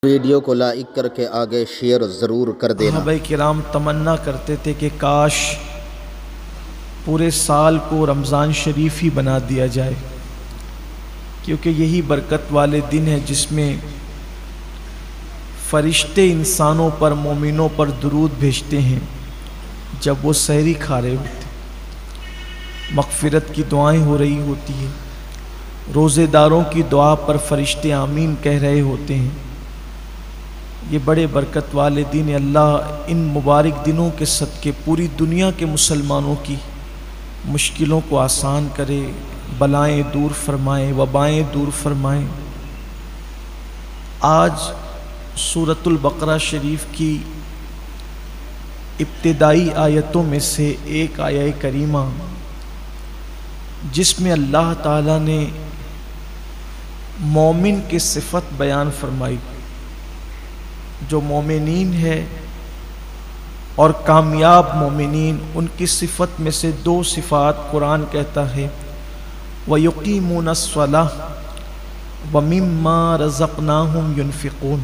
Video کو like کر کے آگے شیئر ضرور کر دینا۔ صحابہ کرام تمنا کرتے تھے کہ کاش پورے سال کو رمضان شریف ہی بنا دیا جائے، کیونکہ یہی برکت والے دن ہیں جس میں فرشتے انسانوں پر، مومنوں پر درود بھیجتے ہیں جب وہ سحری کھا رہے ہوتے ہیں، مغفرت کی دعائیں ہو رہی ہوتی ہیں، روزے داروں کی دعا پر فرشتے آمین کہہ رہے ہوتے ہیں۔ یہ بڑے برکت والے دن، اللہ ان مبارک دنوں کے صدقے پوری دنیا کے مسلمانوں کی مشکلوں کو آسان کرے، بلائیں دور فرمائیں، وبائیں دور فرمائیں۔ آج سورۃ البقرہ شریف کی ابتدائی آیتوں میں سے ایک آیہ کریمہ جس میں اللہ تعالیٰ نے مومن کی صفت بیان فرمائی، جو مومنین ہے اور کامیاب مومنین، ان کی صفت میں سے دو صفات قرآن کہتا ہے وَيُقِيمُونَ الصَّلَاةَ وَمِمَّا رَزَقْنَاهُمْ يُنْفِقُونَ،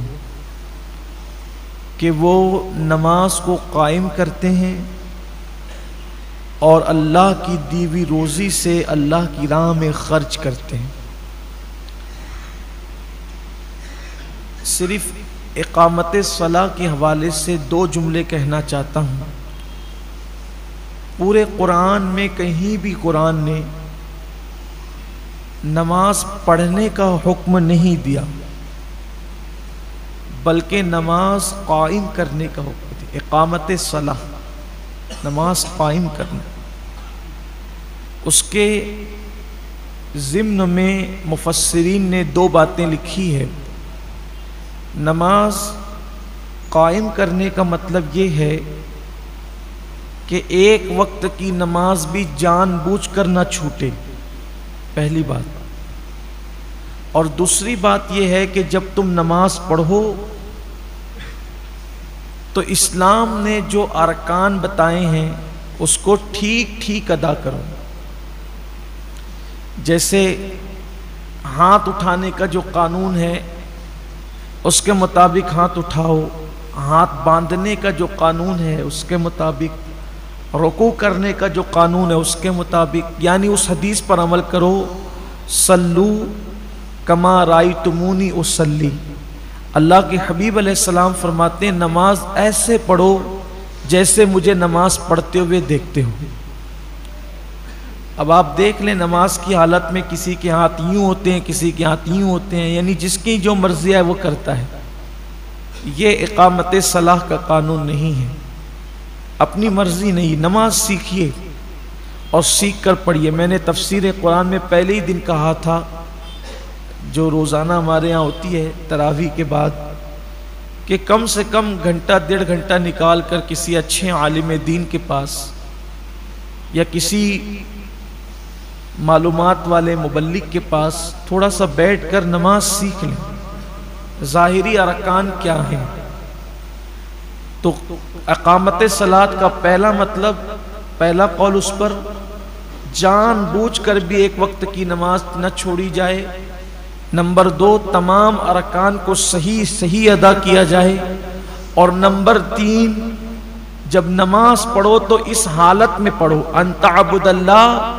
کہ وہ نماز کو قائم کرتے ہیں اور اللہ کی دی ہوئی روزی سے اللہ کی راہ میں خرچ کرتے ہیں۔ صرف اقامت صلاح کے حوالے سے دو جملے کہنا چاہتا ہوں۔ پورے قرآن میں کہیں بھی قرآن نے نماز پڑھنے کا حکم نہیں دیا، بلکہ نماز قائم کرنے کا حکم دیا۔ اقامت صلاح، نماز قائم کرنا۔ اس کے ضمن میں مفسرین نے دو باتیں لکھی ہے۔ نماز قائم کرنے کا مطلب یہ ہے کہ ایک وقت کی نماز بھی جان بوجھ کر نہ چھوٹے، پہلی بات۔ اور دوسری بات یہ ہے کہ جب تم نماز پڑھو تو اسلام نے جو ارکان بتائے ہیں اس کو ٹھیک ٹھیک ادا کرو۔ جیسے ہاتھ اٹھانے کا جو قانون ہے اس کے مطابق ہاتھ اٹھاؤ، ہاتھ باندھنے کا جو قانون ہے اس کے مطابق، رکوع کرنے کا جو قانون ہے اس کے مطابق، یعنی اس حدیث پر عمل کرو صلو کما رأیتمونی اصلی۔ اللہ کے حبیب علیہ السلام فرماتے ہیں نماز ایسے پڑھو جیسے مجھے نماز پڑھتے ہوئے دیکھتے ہو۔ اب آپ دیکھ لیں نماز کی حالت میں کسی کے ہاتھ یوں ہوتے ہیں، کسی کے ہاتھ یوں ہوتے ہیں، یعنی جس کی جو مرضی ہے وہ کرتا ہے۔ یہ اقامت صلاح کا قانون نہیں ہے، اپنی مرضی نہیں۔ نماز سیکھیے اور سیکھ کر پڑھیے۔ میں نے تفسیر قرآن میں پہلے ہی دن کہا تھا، جو روزانہ ہمارے یہاں ہوتی ہے تراویح کے بعد، کہ کم سے کم گھنٹہ ڈیڑھ گھنٹہ نکال کر کسی اچھے عالم دین کے پاس یا کسی معلومات والے مبلغ کے پاس تھوڑا سا بیٹھ کر نماز سیکھ لیں، ظاہری ارکان کیا ہیں۔ تو اقامت صلاۃ کا پہلا مطلب، پہلا قول اس پر جان بوجھ کر بھی ایک وقت کی نماز نہ چھوڑی جائے۔ نمبر دو، تمام ارکان کو صحیح ادا کیا جائے۔ اور نمبر تین، جب نماز پڑھو تو اس حالت میں پڑھو ان تعبد اللہ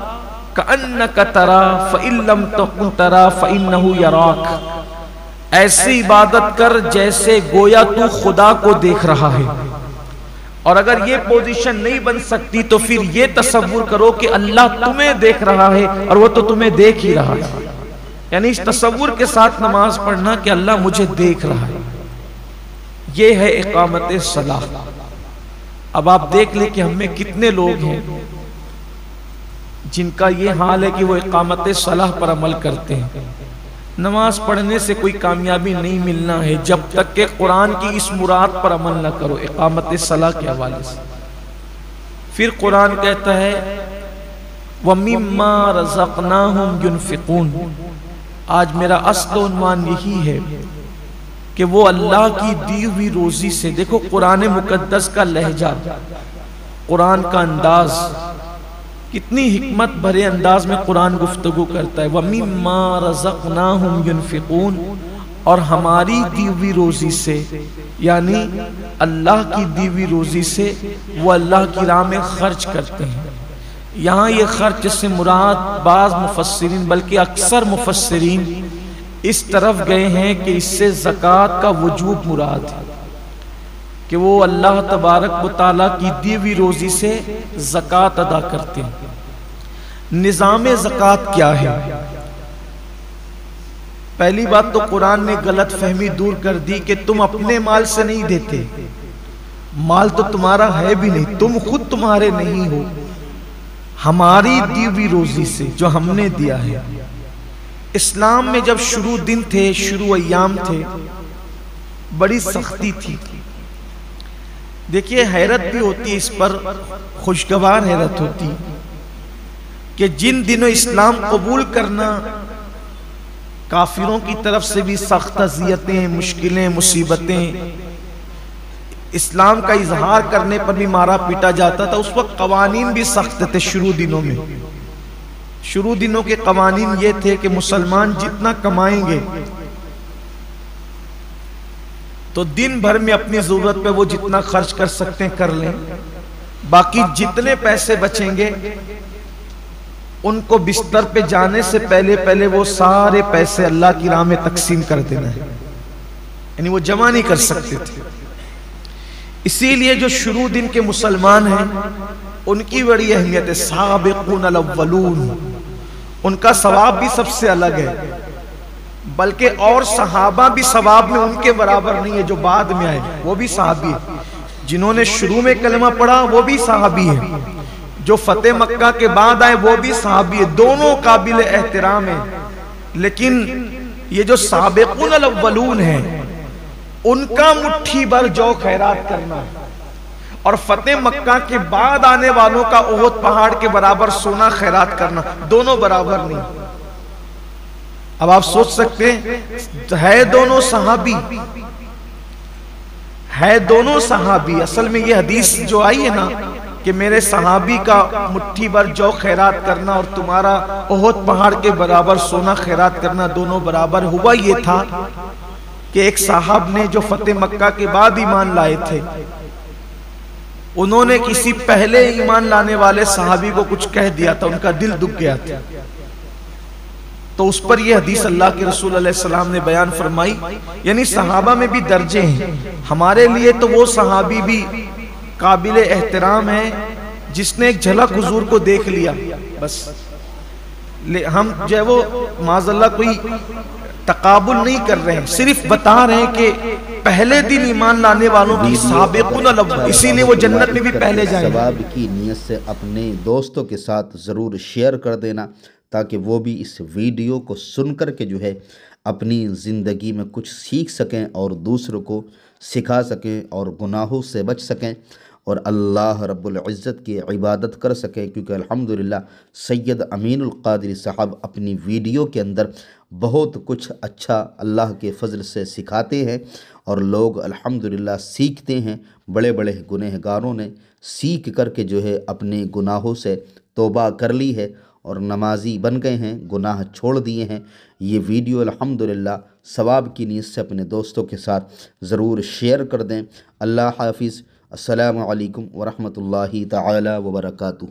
کأنک ترا فإن لم تکن ترا فإنہ یراک، ایسی عبادت کر جیسے گویا تو خدا کو دیکھ رہا ہے۔ اور اگر یہ پوزیشن نہیں بن سکتی تو پھر یہ تصور کرو کہ اللہ تمہیں دیکھ رہا ہے اور وہ تو تمہیں دیکھ ہی رہا ہے، یعنی اس تصور کے ساتھ نماز پڑھنا کہ اللہ مجھے دیکھ رہا ہے۔ یہ ہے اقامت صلاح۔ اب آپ دیکھ لیں کہ ہم میں کتنے لوگ ہیں جن کا یہ حال ہے کہ وہ اقامت صلاح پر عمل کرتے ہیں۔ نماز پڑھنے سے کوئی کامیابی نہیں ملنا ہے جب تک کہ قرآن کی اس مراد پر عمل نہ کرو، اقامت صلاح کے حوالے سے۔ پھر قرآن کہتا ہے وَمِمَّا رَزَقْنَاهُمْ يُنْفِقُونَ۔ آج میرا اصل عنوان یہی ہے کہ وہ اللہ کی دی ہوئی روزی سے، دیکھو قرآن مقدس کا لہجہ، قرآن کا انداز، کتنی حکمت بھرے انداز میں قرآن گفتگو کرتا ہے۔ وَمِمَّا رَزَقْنَاهُمْ يُنْفِقُونَ، اور ہماری دی ہوئی روزی سے، یعنی اللہ کی دی ہوئی روزی سے وہ اللہ کی راہ میں خرچ کرتے ہیں۔ یہاں یہ خرچ سے مراد بعض مفسرین بلکہ اکثر مفسرین اس طرف گئے ہیں کہ اس سے زکوٰۃ کا وجوب مراد ہے، کہ وہ اللہ تبارک و تعالیٰ کی دی ہوئی روزی سے زکوٰۃ ادا کرتے ہیں۔ نظام زکوٰۃ کیا ہے؟ پہلی بات تو قرآن نے غلط فہمی دور کر دی کہ تم اپنے مال سے نہیں دیتے، مال تو تمہارا ہے بھی نہیں، تم خود تمہارے نہیں ہو، ہماری دی ہوئی روزی سے جو ہم نے دیا ہے۔ اسلام میں جب شروع دن تھے، شروع ایام تھے، بڑی سختی تھی۔ دیکھیے حیرت بھی ہوتی ہے اس پر، خوشگوار حیرت ہوتی کہ جن دنوں اسلام قبول کرنا کافروں کی طرف سے بھی سخت اذیتیں، مشکلیں، مصیبتیں، اسلام کا اظہار کرنے پر بھی مارا پیٹا جاتا تھا، اس وقت قوانین بھی سخت تھے۔ شروع دنوں کے قوانین یہ تھے کہ مسلمان جتنا کمائیں گے تو دن بھر میں اپنی ضرورت پہ وہ جتنا خرچ کر سکتے ہیں کر لیں، باقی جتنے پیسے بچیں گے ان کو بستر پہ جانے سے پہلے وہ سارے پیسے اللہ کی راہ میں تقسیم کر دینا ہے، یعنی وہ جمع نہیں کر سکتے تھے۔ اسی لیے جو شروع دن کے مسلمان ہیں ان کی بڑی اہمیت ہے، سابقون الاولون، ان کا ثواب بھی سب سے الگ ہے، بلکہ اور صحابہ بھی ثواب میں ان کے برابر نہیں ہے جو بعد میں آئے، وہ بھی صحابی ہیں۔ جنہوں نے شروع میں کلمہ پڑھا وہ بھی صحابی ہیں، جو فتح مکہ کے بعد آئے وہ بھی صحابی ہیں، دونوں قابل احترام ہیں۔ لیکن یہ جو سابقون الاولون ہیں ان کا مٹھی بھر جو خیرات کرنا اور فتح مکہ کے بعد آنے والوں کا احد پہاڑ کے برابر سونا خیرات کرنا، دونوں برابر نہیں۔ اب آپ سوچ سکتے ہیں، ہے دونوں صحابی، اصل میں یہ حدیث جو آئی ہے نا کہ میرے صحابی کا مٹھی بھر جو خیرات کرنا اور تمہارا احد پہاڑ کے برابر سونا خیرات کرنا دونوں برابر، ہوا یہ تھا کہ ایک صاحب نے جو فتح مکہ کے بعد ایمان لائے تھے، انہوں نے کسی پہلے ایمان لانے والے صحابی کو کچھ کہہ دیا تھا، ان کا دل دکھ گیا تھا، تو اس پر یہ حدیث اللہ کے رسول علیہ السلام نے بیان فرمائی۔ یعنی صحابہ میں بھی درجے ہیں، ہمارے لیے تو وہ صحابی بھی قابل احترام ہے جس نے ایک جھلک حضور کو دیکھ لیا، بس ہم جو ہے وہ معاذ اللہ کوئی تقابل نہیں کر رہے ہیں، صرف بتا رہے ہیں کہ پہلے دن ایمان لانے والوں کی سابقون الاول، اسی لیے وہ جنت میں بھی پہلے جائیں۔ ثواب کی نیت سے اپنے دوستوں کے ساتھ ضرور شیئر کر دینا تاکہ وہ بھی اس ویڈیو کو سن کر کے جو ہے اپنی زندگی میں کچھ سیکھ سکیں اور دوسروں کو سکھا سکیں اور گناہوں سے بچ سکیں اور اللہ رب العزت کی عبادت کر سکیں، کیونکہ الحمدللہ سید امین القادری صاحب اپنی ویڈیو کے اندر بہت کچھ اچھا اللہ کے فضل سے سکھاتے ہیں اور لوگ الحمدللہ سیکھتے ہیں۔ بڑے بڑے گنہگاروں نے سیکھ کر کے جو ہے اپنے گناہوں سے توبہ کر لی ہے اور نمازی بن گئے ہیں، گناہ چھوڑ دیے ہیں۔ یہ ویڈیو الحمدللہ ثواب کی نیت سے اپنے دوستوں کے ساتھ ضرور شیئر کر دیں۔ اللہ حافظ۔ السلام علیکم ورحمۃ اللہ تعالی وبرکاتہ۔